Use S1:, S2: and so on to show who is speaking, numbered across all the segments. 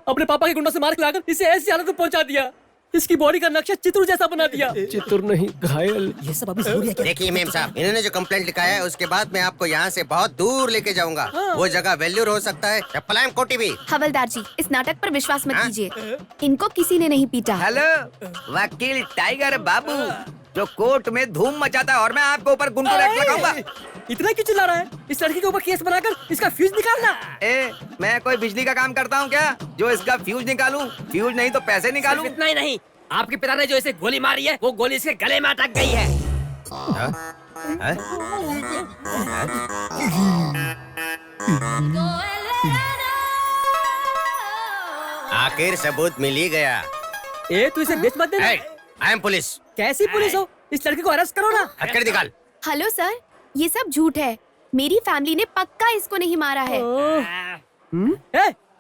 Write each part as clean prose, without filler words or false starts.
S1: अपने पापा के गुंडों से मार खिलाकर इसे ऐसी हालत में पहुंचा दिया। इसकी बॉडी का नक्शा चित्र जैसा बना दिया।
S2: चित्र नहीं, घायल।
S1: ये सब अभी जरूरी है क्या?
S3: देखिए मेम साहब, इन्होंने जो कंप्लेंट लिखा है उसके बाद मैं आपको यहाँ से बहुत दूर लेके जाऊंगा। वो जगह वेल्यूर हो सकता है या पलायम कोठी भी।
S4: हवलदार जी, इस नाटक पर विश्वास मत कीजिए। इनको किसी ने नहीं पीटा।
S5: हेलो, वकील टाइगर बाबू जो कोर्ट में धूम मचाता है और मैं आपके ऊपर गुंडा एक्ट लगाऊंगा।
S1: इतना क्यों चिल्ला रहा है? इस लड़की के ऊपर केस बनाकर इसका फ्यूज निकालना।
S5: मैं कोई बिजली का काम करता हूँ क्या जो इसका फ्यूज निकालूं? फ्यूज नहीं तो पैसे निकालूं।
S1: इतना ही नहीं, आपके पिता ने जो इसे गोली मारी है वो गोली इसके गले में अटक गई है।
S3: आखिर सबूत मिल ही गया।
S1: तू इसे बेच मत देना।
S3: I am police.
S1: कैसी पुलिस हो? इस लड़की को अरेस्ट करो ना।
S3: हथकड़ी निकाल।
S4: हेलो सर, ये सब झूठ है। मेरी फैमिली ने पक्का इसको नहीं मारा है।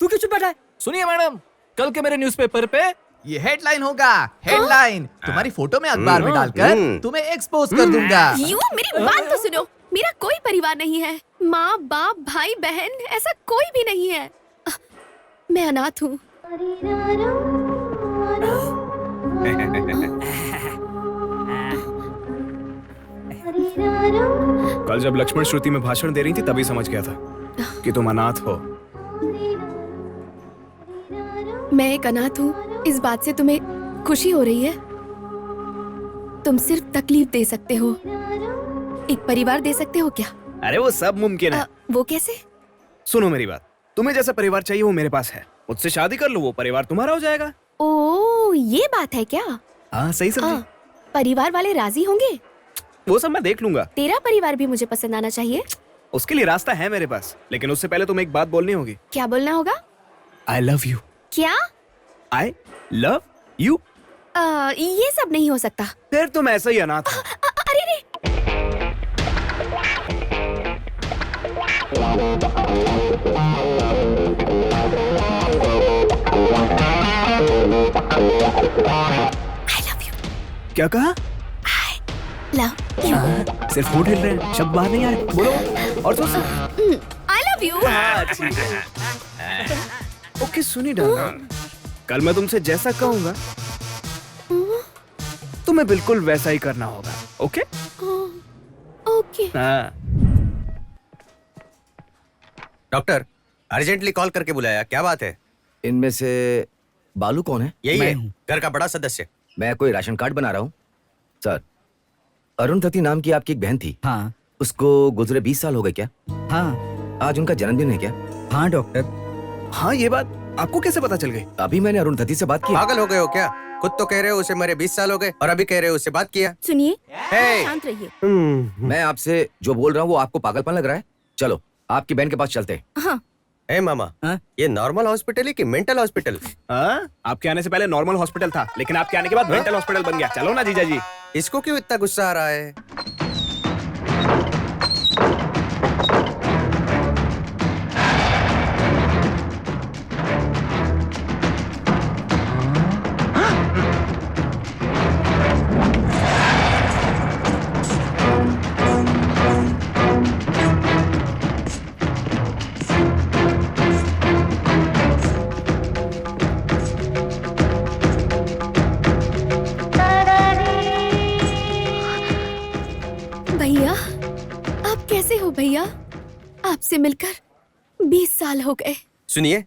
S1: तू क्यों चुप बैठा है?
S2: सुनिए मैडम, कल के मेरे न्यूज़पेपर पे ये हेडलाइन होगा। हेडलाइन तुम्हारी फोटो में अखबार में डालकर तुम्हें एक्सपोज कर दूंगा।
S4: मेरी बात तो सुनो। मेरा कोई परिवार नहीं है। माँ बाप भाई बहन ऐसा कोई भी नहीं है। मैं अनाथ हूँ।
S6: कल जब लक्ष्मण श्रुति में भाषण दे रही थी तभी समझ गया था कि तुम अनाथ हो।
S4: मैं एक अनाथ हूँ, इस बात से तुम्हें खुशी हो रही है? तुम सिर्फ तकलीफ दे सकते हो, एक परिवार दे सकते हो क्या?
S6: अरे वो सब मुमकिन है।
S4: वो कैसे?
S6: सुनो मेरी बात, तुम्हें जैसा परिवार चाहिए वो मेरे पास है। मुझसे शादी कर लो, वो परिवार तुम्हारा हो जाएगा।
S4: ओ, ये बात है क्या?
S6: हाँ सही समझी।
S4: परिवार वाले राजी होंगे?
S6: वो सब मैं देख लूंगा।
S4: तेरा परिवार भी मुझे पसंद आना चाहिए।
S6: उसके लिए रास्ता है मेरे पास, लेकिन उससे पहले तुम्हें एक बात बोलनी होगी।
S4: क्या बोलना होगा?
S6: I love you.
S4: क्या?
S6: I love you.
S4: ये सब नहीं हो सकता।
S6: फिर तुम ऐसा ही अनाथ हो।
S4: अरे रे। I love you.
S6: क्या कहा?
S4: I love you.
S6: सिर्फ होठ हिल रहे हैं, शब्द बाहर नहीं आ रहे। बोलो और सोचो।
S4: I love you.
S6: ओके सुनी डाला, कल मैं तुमसे जैसा कहूंगा तुम्हें बिल्कुल वैसा ही करना होगा। ओके?
S4: ओके।
S6: हाँ।
S3: डॉक्टर, अर्जेंटली कॉल करके बुलाया, क्या बात है?
S5: इनमें से बालू कौन है?
S3: यही है, घर का बड़ा सदस्य।
S5: मैं कोई राशन कार्ड बना रहा हूँ। सर, अरुणधति नाम की आपकी एक बहन थी।
S7: हाँ।
S5: उसको गुजरे 20 साल हो गए क्या?
S7: हाँ।
S5: आज उनका जन्मदिन है क्या?
S7: हाँ डॉक्टर।
S6: हाँ, ये बात आपको कैसे पता चल गई?
S5: अभी मैंने अरुणधति से बात की।
S3: पागल हो गए हो क्या? खुद तो कह रहे हो उसे मरे 20 साल हो गए और अभी कह रहे हो उससे बात किया।
S4: सुनिए,
S3: Hey!
S4: शांत रहिए।
S5: मैं आपसे जो बोल रहा हूँ वो आपको पागलपन लग रहा है? चलो आपकी बहन के पास चलते हैं।
S4: हाँ।
S3: ए मामा, ये नॉर्मल हॉस्पिटल है कि मेंटल हॉस्पिटल?
S6: हाँ? आपके आने से पहले नॉर्मल हॉस्पिटल था, लेकिन आपके आने के बाद मेंटल हॉस्पिटल बन गया। चलो ना जीजा जी।
S3: इसको क्यों इतना गुस्सा आ रहा है?
S4: भैया, आप कैसे हो भैया? आपसे मिलकर 20 साल हो गए।
S3: सुनिए,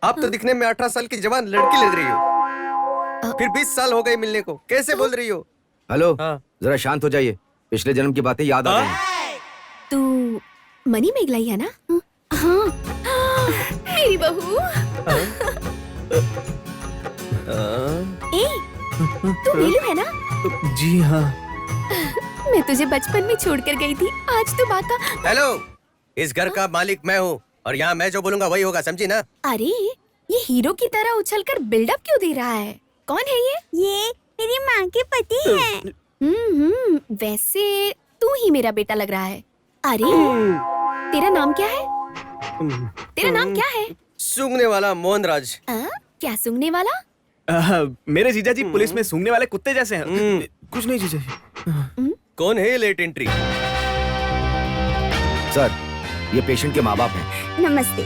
S3: आप तो दिखने में 18 साल की जवान लड़की लग रही हो, फिर 20 साल हो गए मिलने को, कैसे बोल रही हो?
S5: हेलो,
S3: हाँ।
S5: जरा शांत हो जाइए। पिछले जन्म की बातें याद आ गई।
S4: तू मनी मेघलाई है ना? हाँ। मेरी बहू। तू नीलू है ना?
S6: जी हाँ।
S4: मैं तुझे बचपन में छोड़कर गई थी, आज तो बाका।
S3: हेलो, इस घर का मालिक मैं हूँ और यहाँ मैं जो बोलूंगा वही होगा, समझी ना?
S4: अरे, ये हीरो की तरह उछलकर बिल्डअप क्यों दे रहा है? कौन है ये? ये मेरी माँ के पति हैं। वैसे तू ही मेरा बेटा लग रहा है। अरे, तेरा नाम क्या है? तेरा नाम क्या है?
S3: सूंघने वाला मोहनराज।
S4: क्या सूंघने वाला?
S6: मेरे जीजा जी पुलिस में सूंघने वाले कुत्ते जैसे हैं। कुछ नहीं जीजा जी।
S3: कौन है ये लेट एंट्री?
S5: सर, ये पेशेंट के माँ बाप हैं।
S8: नमस्ते।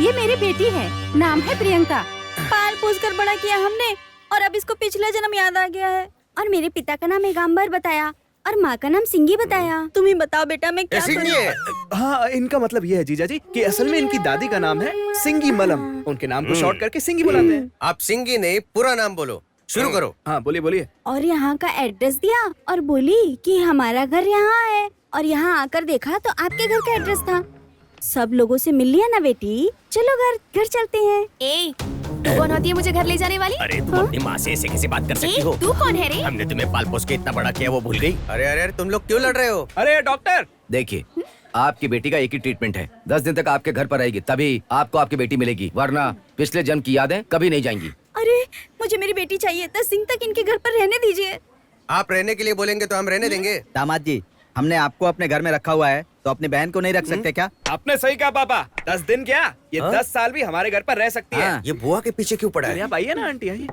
S8: ये मेरी बेटी है, नाम है प्रियंका। पाल पोस कर बड़ा किया हमने और अब इसको पिछला जन्म याद आ गया है। और मेरे पिता का नाम एगाम्बर बताया और माँ का नाम सिंगी बताया। तुम ही बताओ बेटा मैं क्या
S3: सिंगी
S8: करूं?
S3: है?
S6: हाँ, इनका मतलब ये है जीजा जी कि असल में इनकी दादी का नाम है सिंगी मलम। उनके नाम को शॉर्ट करके सिंगी बुलाते हैं।
S3: आप सिंगी नहीं, पूरा नाम बोलो। शुरू करो।
S6: हाँ, बोलिए बोलिए।
S8: और यहाँ का एड्रेस दिया और बोली कि हमारा घर यहाँ है। और यहाँ आकर देखा तो आपके घर का एड्रेस था। सब लोगों से मिल लिया ना बेटी, चलो घर चलते हैं।
S4: ए, तू कौन होती है मुझे घर ले जाने वाली?
S1: अरे तुम अपनी माँ से ऐसे कैसे बात कर सकती हो?
S4: तू कौन है रे?
S1: हमने तुम्हें पाल पोस के इतना बड़ा किया, वो भूल गई?
S3: अरे तुम लोग क्यों लड़ रहे हो?
S6: अरे डॉक्टर,
S5: देखिए, आपकी बेटी का एक ही ट्रीटमेंट है। 10 दिन तक आपके घर पर रहेगी, तभी आपको आपकी बेटी मिलेगी, वरना पिछले जन्म की यादें कभी नहीं जाएंगी।
S8: अरे मुझे मेरी बेटी चाहिए, 10 दिन तक इनके घर पर रहने दीजिए।
S3: आप रहने के लिए बोलेंगे तो हम रहने देंगे।
S7: दामाद जी, हमने आपको अपने घर में रखा हुआ है, तो अपनी बहन को नहीं रख सकते क्या?
S6: आपने सही कहा पापा। 10 दिन क्या, ये 10 साल भी हमारे घर पर रह सकती है।
S7: हाँ।
S3: ये बुआ के पीछे क्यों पड़ा है?
S6: आप आइए ना आंटी, आइए।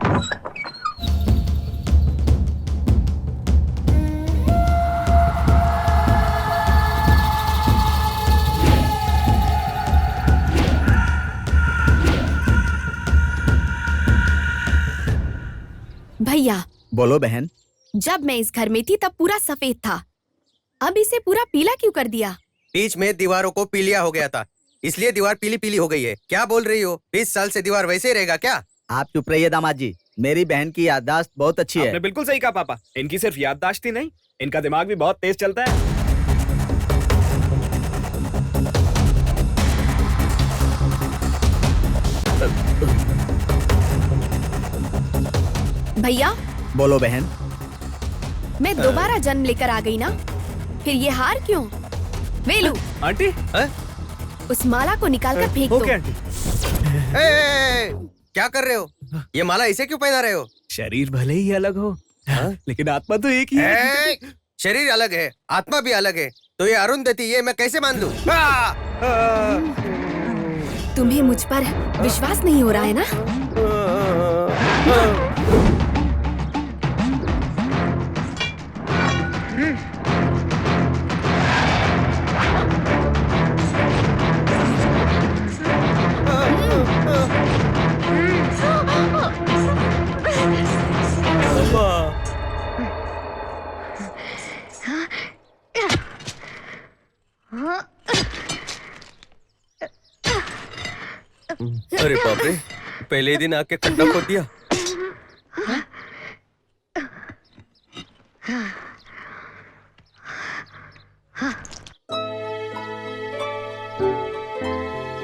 S4: भैया,
S7: बोलो बहन।
S4: जब मैं इस घर में थी तब पूरा सफेद था, अब इसे पूरा पीला क्यों कर दिया?
S3: बीच में दीवारों को पीलिया हो गया था, इसलिए दीवार पीली पीली हो गई है। क्या बोल रही हो? 20 साल से दीवार वैसे ही रहेगा क्या?
S7: आप चुप रहिए दामाद जी, मेरी बहन की याददाश्त बहुत अच्छी है।
S6: आपने बिल्कुल सही कहा पापा। इनकी सिर्फ याददाश्त ही नहीं, इनका दिमाग भी बहुत तेज चलता है।
S4: भैया,
S7: बोलो बहन।
S4: मैं दोबारा जन्म लेकर आ गई ना, फिर ये हार क्यों? वेलू,
S6: आंटी,
S4: उस माला को निकाल कर फेंक दो।
S6: Okay aunty.
S3: क्या कर रहे हो? ये माला इसे क्यों पहना रहे हो?
S6: शरीर भले ही अलग हो, लेकिन आत्मा तो एक ही है।
S3: शरीर अलग है, आत्मा भी अलग है, तो ये अरुंधति, ये मैं कैसे मान लूं?
S4: तुम्हें मुझ पर विश्वास नहीं हो रहा है ना?
S3: अरे बाप रे, पहले ही दिन आके खड्डा खोद दिया।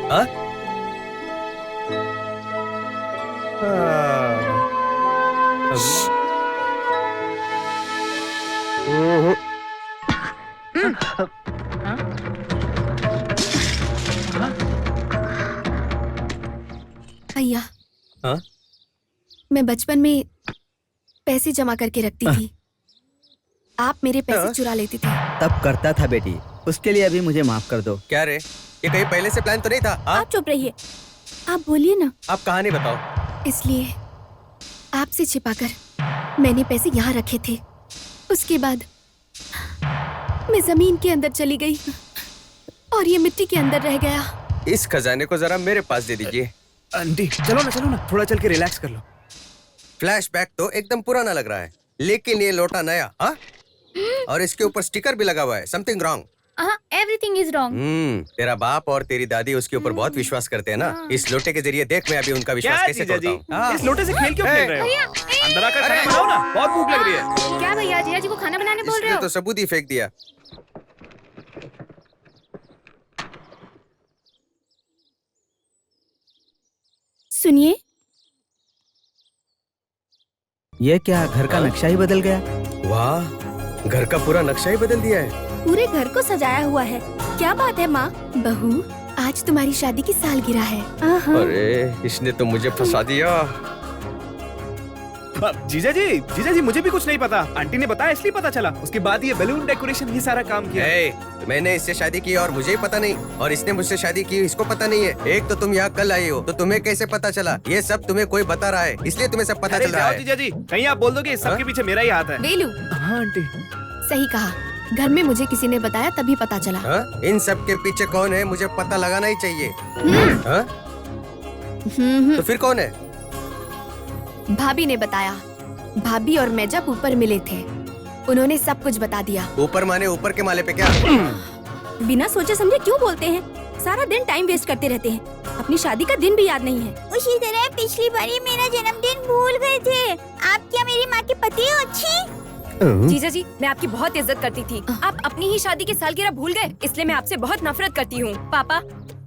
S3: हाँ?
S4: भैया,
S3: हाँ?
S4: मैं बचपन में पैसे जमा करके रखती थी, आप मेरे पैसे चुरा लेते थे।
S7: तब करता था बेटी, उसके लिए अभी मुझे माफ कर दो।
S3: क्या रे, ये कहीं पहले से प्लान तो नहीं था? हाँ?
S8: आप चुप रहिए, आप बोलिए ना।
S3: आप कहानी बताओ।
S4: इसलिए आपसे छिपाकर मैंने पैसे यहाँ रखे थे। उसके बाद मैं जमीन के अंदर चली गई और ये मिट्टी के अंदर रह गया।
S3: इस खजाने को जरा मेरे पास दे दीजिए।
S6: आंटी, चलो ना, थोड़ा चल के रिलैक्स कर लो।
S3: फ्लैशबैक तो एकदम पुराना लग रहा है, लेकिन ये लोटा नया। हाँ? और इसके ऊपर स्टिकर भी लगा हुआ है। Something wrong.
S8: Everything is wrong.
S3: तेरा बाप और तेरी दादी उसके ऊपर बहुत विश्वास करते हैं ना। इस लोटे के जरिए देख मैं अभी उनका विश्वास
S6: क्या
S3: कैसे
S6: जीजा
S3: तोड़ता
S6: जी,
S3: हूँ। हाँ।
S6: इस लोटे से खेल क्यों खेल रहे हो? अंदर आकर खाना बनाओ ना, बहुत भूख लग रही है।
S8: क्या भैया, जीजा जी को खाना बनाने बोल रहे
S3: इसने
S8: हो?
S3: तो सबूत ही फेंक दिया।
S8: सुनिए,
S7: ये क्या, घर का नक्शा ही बदल गया?
S3: वाह, घर का पूरा नक्शा ही बदल दिया है।
S8: पूरे घर को सजाया हुआ है। क्या बात है माँ?
S4: बहू, आज तुम्हारी शादी की सालगिरह है।
S3: अरे इसने तो मुझे फंसा दिया।
S6: जीजा जी मुझे भी कुछ नहीं पता, आंटी ने बताया इसलिए पता चला। उसके बाद ये बैलून डेकोरेशन ही सारा काम किया।
S3: मैंने इससे शादी की और मुझे ही पता नहीं, और इसने मुझसे शादी की इसको पता नहीं है। एक तो तुम यहाँ कल आए हो, तो तुम्हें कैसे पता चला? ये सब तुम्हें कोई बता रहा है, इसलिए तुम्हें सब पता
S6: अरे
S3: चल रहा
S6: जाओ
S3: है।
S6: जीजा जी, कहीं आप बोल दोगे इस सब के पीछे मेरा ही हाथ है।
S4: वेलू,
S6: हाँ आंटी।
S4: सही कहा, घर में मुझे किसी ने बताया तभी पता चला।
S3: हाँ? इन सब के पीछे कौन है मुझे पता लगाना ही चाहिए। हाँ? तो फिर कौन है?
S4: भाभी ने बताया। भाभी और मैं जब ऊपर मिले थे, उन्होंने सब कुछ बता दिया।
S3: ऊपर माने ऊपर के माले पे क्या?
S8: बिना सोचे समझे क्यों बोलते हैं? सारा दिन टाइम वेस्ट करते रहते हैं, अपनी शादी का दिन भी याद नहीं है।
S9: उसी तरह पिछली बारी मेरा जन्मदिन भूल गए थे। आप क्या मेरी माँ के पति हो? अच्छी
S10: जीजा जी, मैं आपकी बहुत इज्जत करती थी, आप अपनी ही शादी की सालगिरह भूल गए, इसलिए मैं आपसे बहुत नफरत करती हूँ। पापा,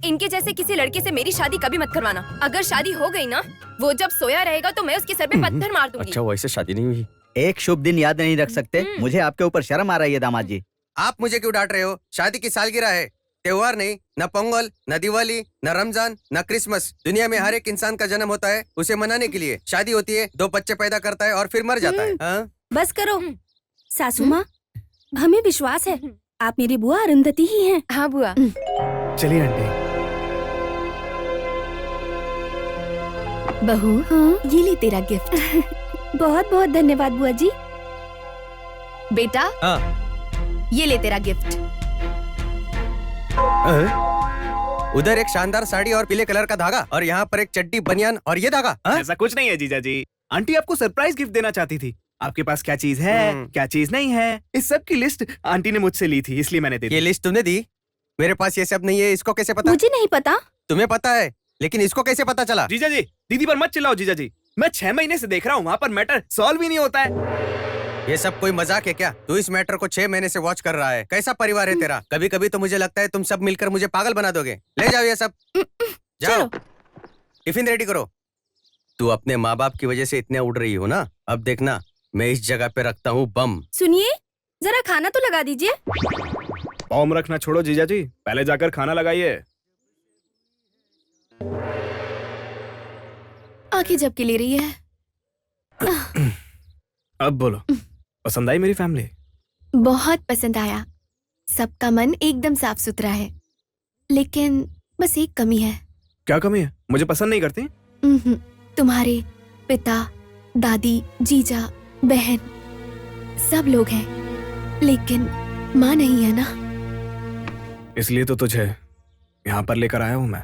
S10: इनके जैसे किसी लड़के से मेरी शादी कभी मत करवाना। अगर शादी हो गई ना, वो जब सोया रहेगा तो मैं उसके सर पे पत्थर मार दूंगी।
S1: अच्छा, वैसे शादी नहीं हुई।
S7: एक शुभ दिन याद नहीं रख सकते? मुझे आपके ऊपर शर्म आ रही है दामाद जी।
S3: आप मुझे क्यों डांट रहे हो? शादी की सालगिरह है, त्योहार नहीं। न पोंगल, न दिवाली, न रमजान, न क्रिसमस। दुनिया में हर एक इंसान का जन्म होता है, उसे मनाने के लिए। शादी होती है, 2 बच्चे पैदा करता है और फिर मर जाता है। हाँ?
S8: बस करो सासू माँ, हमें विश्वास है आप मेरी बुआ अरुंधति ही हैं।
S10: हाँ बुआ।
S6: चलिए आंटी।
S4: बहू, ये ले तेरा गिफ्ट।
S8: बहुत बहुत धन्यवाद बुआ जी।
S4: बेटा, ये ले तेरा गिफ्ट।
S3: उधर एक शानदार साड़ी और पीले कलर का धागा, और यहाँ पर एक चड्डी, बनियान और ये धागा। हाँ?
S6: ऐसा कुछ नहीं है जीजा जी, आंटी आपको सरप्राइज गिफ्ट देना चाहती थी। आपके पास क्या चीज है, क्या चीज नहीं है, इस सब की लिस्ट आंटी ने मुझसे ली थी, इसलिए मैंने दे दी।
S3: ये लिस्ट तुमने दी? मेरे पास ये सब नहीं है, इसको कैसे पता?
S8: मुझे नहीं पता।
S3: तुम्हें पता है, लेकिन इसको कैसे पता चला?
S6: जीजा जी, दीदी पर मत चिल्लाओ जीजा जी। मैं 6 महीने से देख रहा हूँ, वहाँ पर मैटर सॉल्व ही नहीं होता है।
S3: ये सब कोई मजाक है क्या? तू इस मैटर को 6 महीने से वॉच कर रहा है। कैसा परिवार है तेरा? कभी कभी तो मुझे लगता है तुम सब मिलकर मुझे पागल बना दोगे। ले जाओ ये सब, जाओ टिफिन रेडी करो। तू अपने माँ बाप की वजह से इतने उड़ रही हो ना, अब देखना मैं इस जगह पे रखता हूँ बम।
S8: सुनिए, जरा खाना तो लगा दीजिए।
S6: बम रखना छोड़ो जीजा जी, पहले जाकर खाना लगाइए।
S4: आंखें झपकी ले रही है।
S6: अब बोलो, पसंद आई मेरी फैमिली?
S4: बहुत पसंद आया। सबका मन एकदम साफ सुथरा है, लेकिन बस एक कमी है।
S6: क्या कमी है? मुझे पसंद नहीं करती?
S4: तुम्हारे पिता, दादी, जीजा, बहन सब लोग हैं, लेकिन माँ नहीं है ना।
S6: इसलिए तो तुझे यहाँ पर लेकर आया हूँ मैं।